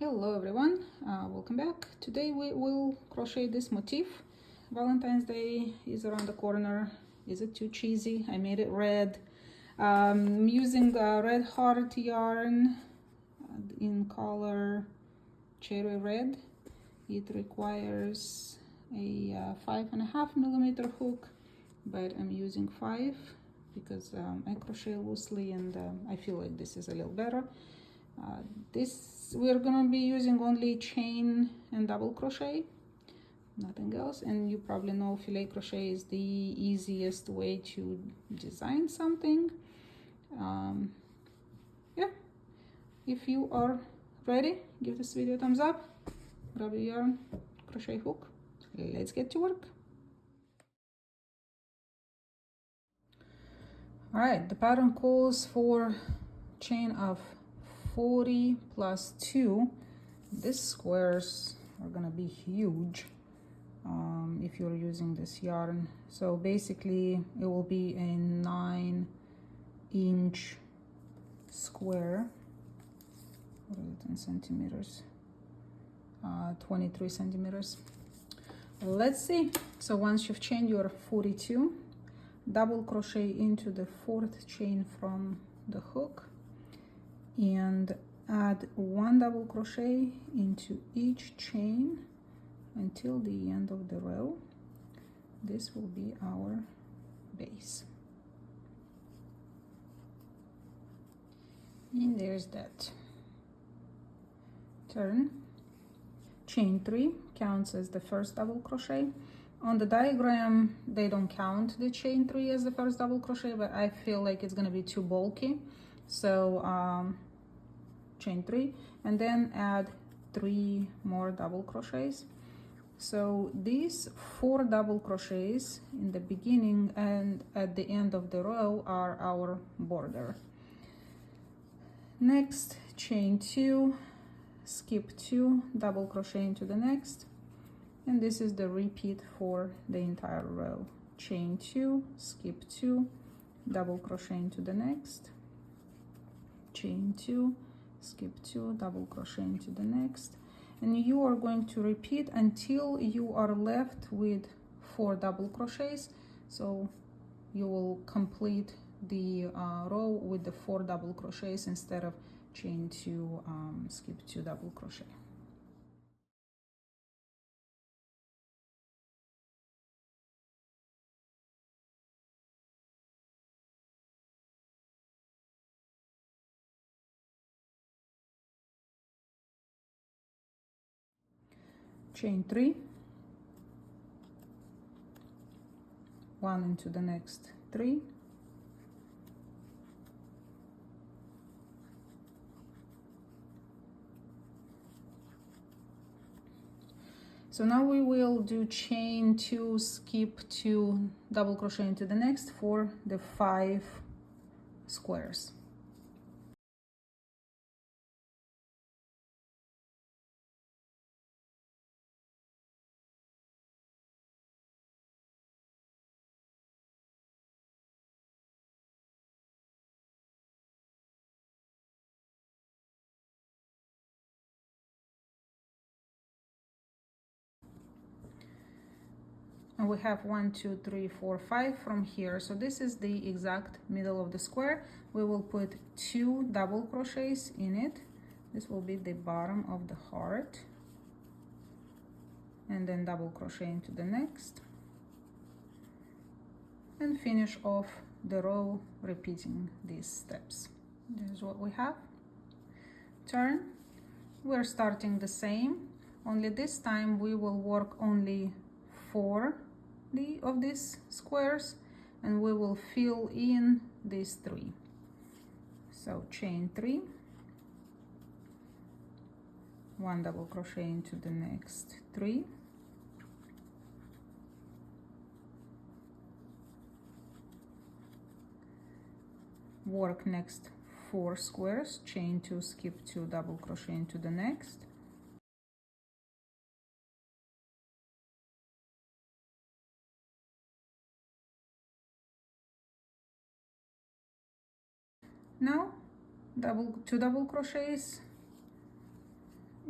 Hello everyone, welcome back. Today we will crochet this motif. Valentine's Day is around the corner. Is it too cheesy? I made it red. I'm using red heart yarn in color cherry red. It requires a 5.5 millimeter hook, but I'm using 5 because I crochet loosely and I feel like this is a little better. This we're gonna be using only chain and double crochet, nothing else. And you probably know filet crochet is the easiest way to design something. Yeah, if you are ready, give this video a thumbs up, grab your yarn, crochet hook, let's get to work. All right, the pattern calls for chain of 40 plus 2. These squares are gonna be huge if you're using this yarn. So basically it will be a 9-inch square. What is it in centimeters? 23 centimeters. Let's see. So once you've chained your 42, double crochet into the 4th chain from the hook and add 1 double crochet into each chain until the end of the row. This will be our base. And there's that. Turn, chain 3 counts as the first double crochet. On the diagram they don't count the chain 3 as the first double crochet, but I feel like it's gonna be too bulky, so chain 3 and then add 3 more double crochets. So these 4 double crochets in the beginning and at the end of the row are our border. Next, chain 2, skip 2, double crochet into the next, and this is the repeat for the entire row. Chain 2, skip 2, double crochet into the next, chain 2, skip 2, double crochet into the next, and you are going to repeat until you are left with 4 double crochets. So you will complete the row with the 4 double crochets instead of chain 2, skip 2, double crochet. Chain 3, 1 into the next 3, so now we will do chain 2, skip 2, double crochet into the next for the 5 squares. And we have 1, 2, 3, 4, 5 from here. So this is the exact middle of the square. We will put 2 double crochets in it. This will be the bottom of the heart. And then double crochet into the next. And finish off the row repeating these steps. This is what we have. Turn. We're starting the same, only this time we will work only 4 of these squares and we will fill in these 3. So chain 3, 1 double crochet into the next 3, work next 4 squares, chain 2, skip 2, double crochet into the next, now 2 double crochets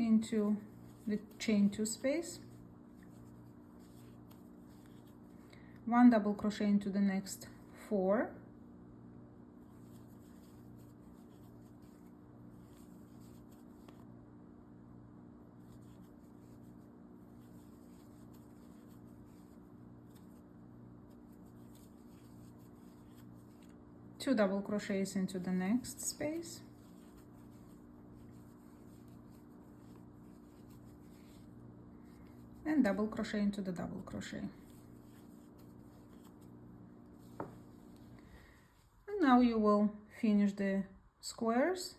into the chain 2 space, 1 double crochet into the next 4, two double crochets into the next space, and double crochet into the double crochet. And now you will finish the squares,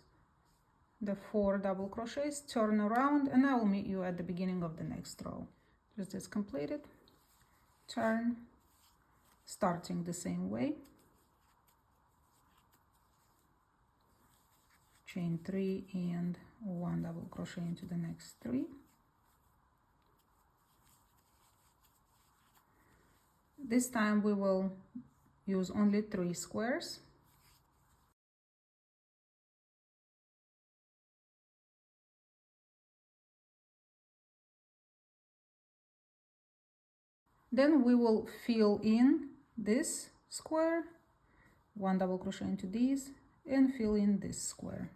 the 4 double crochets, turn around, and I will meet you at the beginning of the next row. Just this completed, turn, starting the same way, chain 3 and 1 double crochet into the next 3. This time we will use only 3 squares. Then we will fill in this square, 1 double crochet into these, and fill in this square.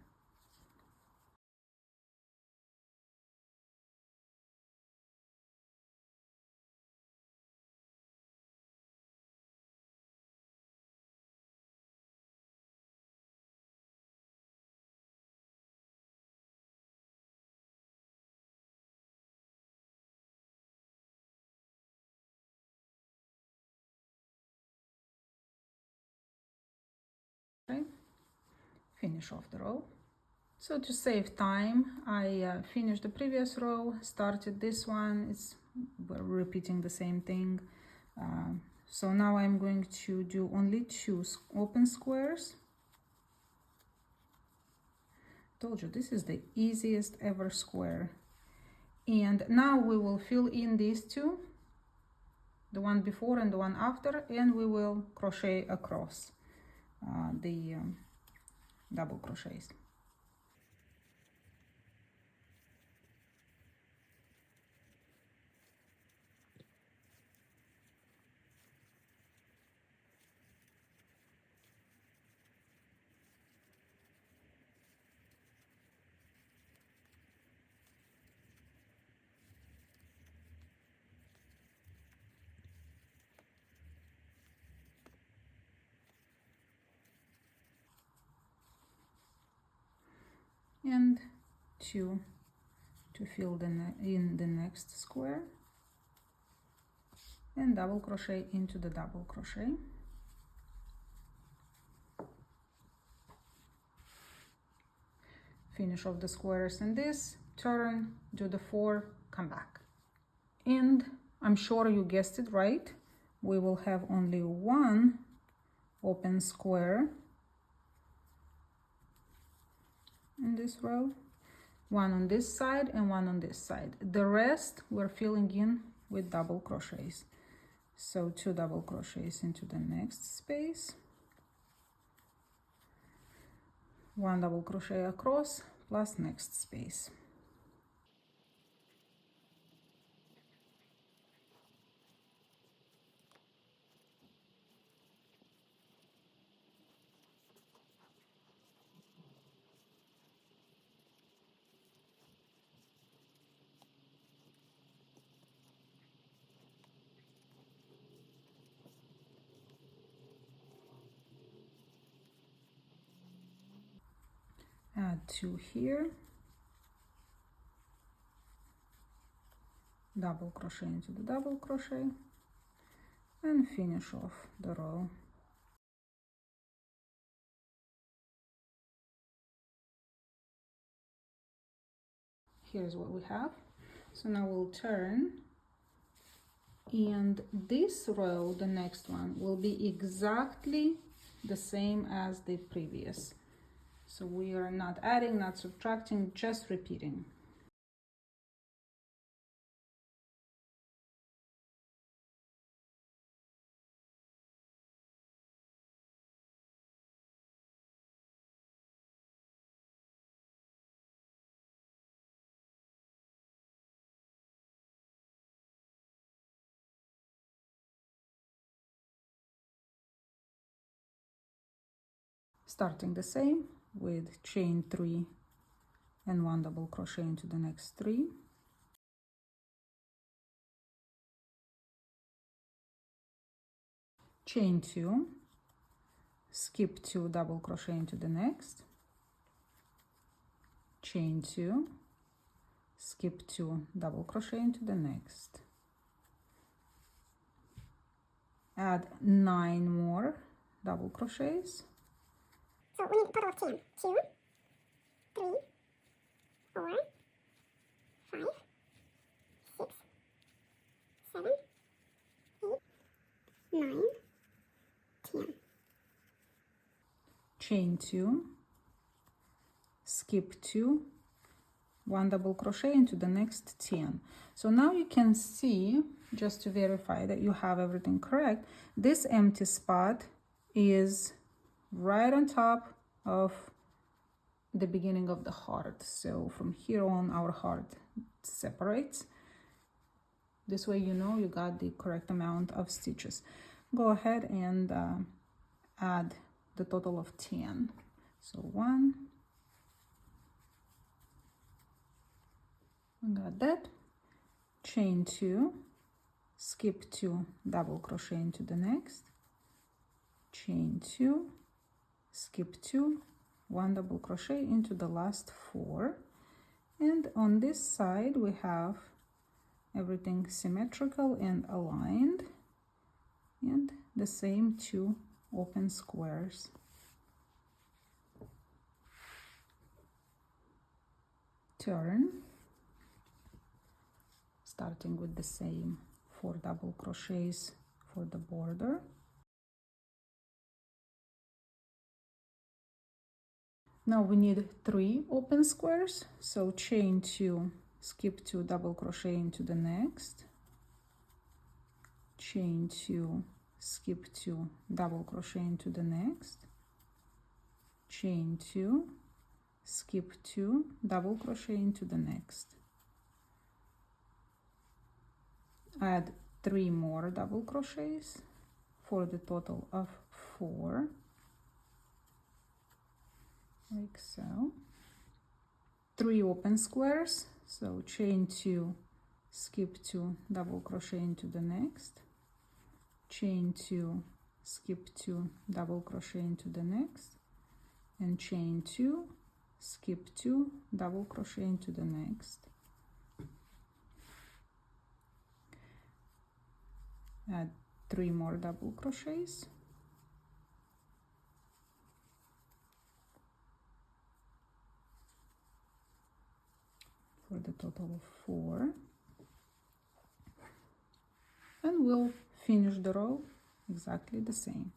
Okay. Finish off the row. So to save time, I finished the previous row, started this one. We're repeating the same thing. So now I'm going to do only 2 open squares. Told you this is the easiest ever square. And now we will fill in these 2, the one before and the one after, and we will crochet across the double crochets. And 2 to fill in the next square, and double crochet into the double crochet. Finish off the squares in this, turn, do the 4, come back. And I'm sure you guessed it right, we will have only 1 open square in this row, 1 on this side and 1 on this side. The rest we're filling in with double crochets. So 2 double crochets into the next space, 1 double crochet across plus next space. Add 2 here, double crochet into the double crochet, and finish off the row. Here's what we have. So now we'll turn, and this row, the next one, will be exactly the same as the previous. So we are not adding, not subtracting, just repeating. starting the same with chain 3 and 1 double crochet into the next 3, chain 2, skip 2, double crochet into the next, chain 2, skip 2, double crochet into the next, add 9 more double crochets. So we need a total of 10. 2, 3, 4, 5, 6, 7, 8, 9, 10. Chain 2, skip 2, 1 double crochet into the next 10. So now you can see, just to verify that you have everything correct, this empty spot is right on top of the beginning of the heart. So from here on, our heart separates. This way you know you got the correct amount of stitches. Go ahead and add the total of 10. So 1, I got that, chain 2, skip 2, double crochet into the next, chain 2, skip 2, 1 double crochet into the last 4, and on this side we have everything symmetrical and aligned, and the same 2 open squares. Turn, starting with the same 4 double crochets for the border. Now we need 3 open squares, so chain 2, skip 2, double crochet into the next, chain 2, skip 2, double crochet into the next, chain 2, skip 2, double crochet into the next, add 3 more double crochets for the total of 4, like so, 3 open squares, so chain 2, skip 2, double crochet into the next, chain 2, skip 2, double crochet into the next, and chain 2, skip 2, double crochet into the next, add 3 more double crochets, for the total of 4, and we'll finish the row exactly the same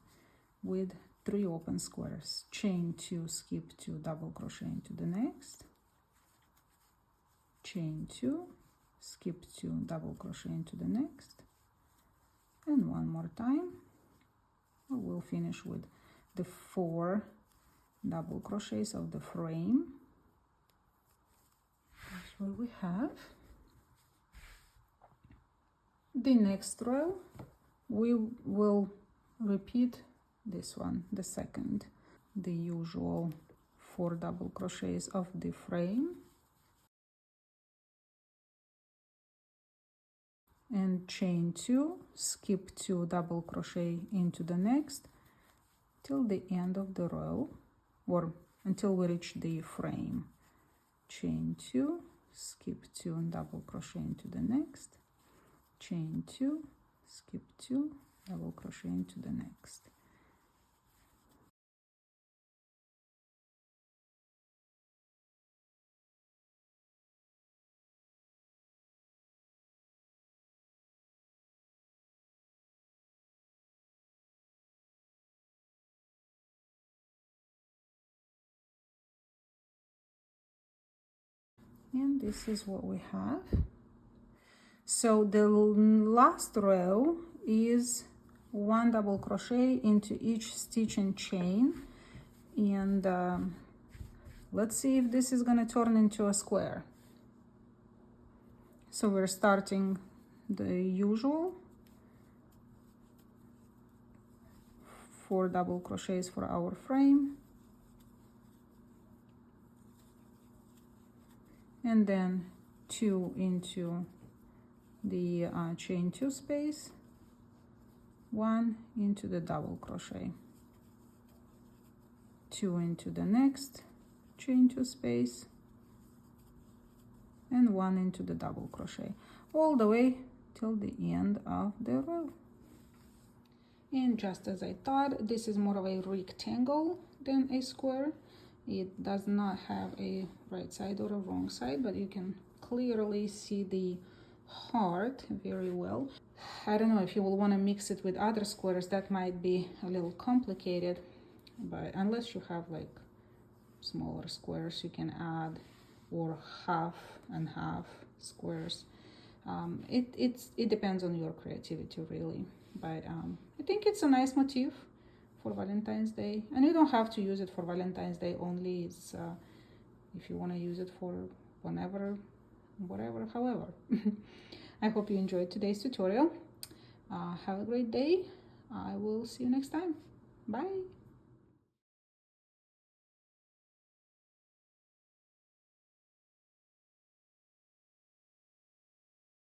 with 3 open squares, chain 2, skip 2, double crochet into the next, chain 2, skip 2, double crochet into the next, and one more time. We'll finish with the 4 double crochets of the frame. That's what we have. The next row we will repeat this one, the second, the usual 4 double crochets of the frame, and chain 2, skip 2, double crochet into the next till the end of the row, or until we reach the frame. Chain 2, skip 2, and double crochet into the next, chain 2, skip 2, double crochet into the next. And this is what we have. So the last row is 1 double crochet into each stitch and chain, and let's see if this is going to turn into a square. So we're starting the usual 4 double crochets for our frame, and then 2 into the chain 2 space, 1 into the double crochet, 2 into the next chain 2 space, and 1 into the double crochet, all the way till the end of the row. And just as I thought, this is more of a rectangle than a square. It does not have a right side or a wrong side, but you can clearly see the heart very well. I don't know if you will want to mix it with other squares, that might be a little complicated, but unless you have like smaller squares you can add, or half and half squares. It depends on your creativity really, but I think it's a nice motif for Valentine's Day, and you don't have to use it for Valentine's Day only. It's if you want to use it for whenever, whatever, however. I hope you enjoyed today's tutorial. Have a great day. I will see you next time. Bye.